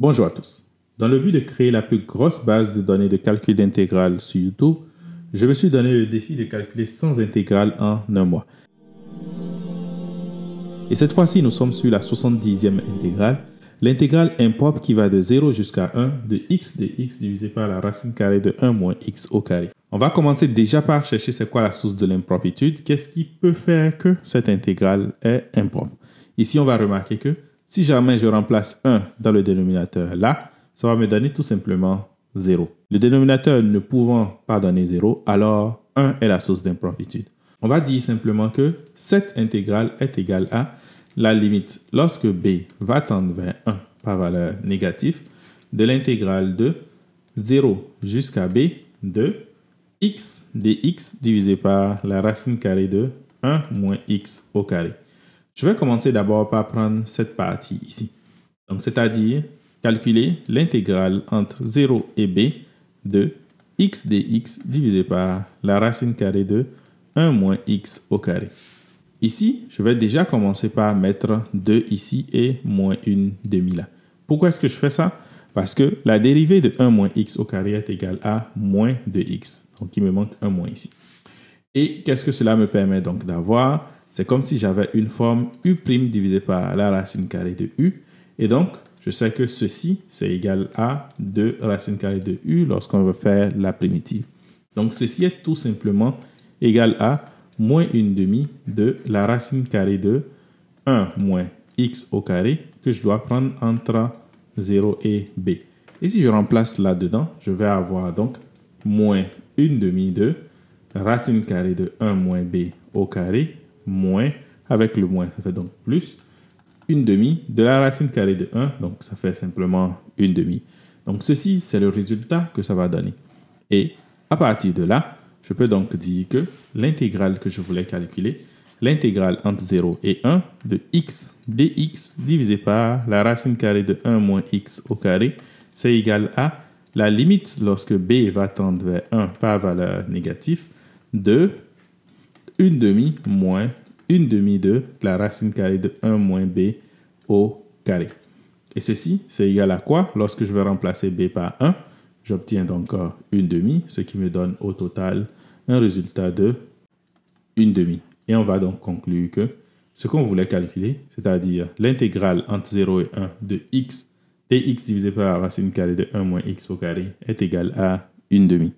Bonjour à tous. Dans le but de créer la plus grosse base de données de calcul d'intégrale sur YouTube, je me suis donné le défi de calculer 100 intégrales en un mois. Et cette fois-ci, nous sommes sur la 70e intégrale, l'intégrale impropre qui va de 0 jusqu'à 1 de x divisé par la racine carrée de 1 moins x au carré. On va commencer déjà par chercher c'est quoi la source de l'impropritude, qu'est-ce qui peut faire que cette intégrale est impropre. Ici, on va remarquer que si jamais je remplace 1 dans le dénominateur là, ça va me donner tout simplement 0. Le dénominateur ne pouvant pas donner 0, alors 1 est la source d'impropritude. On va dire simplement que cette intégrale est égale à la limite lorsque b va tendre vers 1 par valeur négative de l'intégrale de 0 jusqu'à b de x dx divisé par la racine carrée de 1 moins x au carré. Je vais commencer d'abord par prendre cette partie ici. Donc, c'est-à-dire calculer l'intégrale entre 0 et b de x dx divisé par la racine carrée de 1 moins x au carré. Ici, je vais déjà commencer par mettre 2 ici et moins 1 demi là. Pourquoi est-ce que je fais ça? Parce que la dérivée de 1 moins x au carré est égale à moins 2x. Donc, il me manque 1 moins ici. Et qu'est-ce que cela me permet donc d'avoir? C'est comme si j'avais une forme u' divisée par la racine carrée de u. Et donc, je sais que ceci, c'est égal à 2 racine carrée de u lorsqu'on veut faire la primitive. Donc, ceci est tout simplement égal à moins 1 demi de la racine carrée de 1 moins x au carré que je dois prendre entre 0 et b. Et si je remplace là-dedans, je vais avoir donc moins 1 demi de racine carrée de 1 moins b au carré moins, avec le moins, ça fait donc plus 1 demi de la racine carrée de 1, donc ça fait simplement 1 demi. Donc ceci, c'est le résultat que ça va donner. Et à partir de là, je peux donc dire que l'intégrale que je voulais calculer, l'intégrale entre 0 et 1 de x dx divisé par la racine carrée de 1 moins x au carré, c'est égal à la limite lorsque b va tendre vers 1 par valeur négative de 1 demi moins 1 demi de la racine carrée de 1 moins b au carré. Et ceci, c'est égal à quoi? Lorsque je vais remplacer b par 1, j'obtiens donc 1 demi, ce qui me donne au total un résultat de 1 demi. Et on va donc conclure que ce qu'on voulait calculer, c'est-à-dire l'intégrale entre 0 et 1 de x dx divisé par la racine carrée de 1 moins x au carré est égal à 1 demi.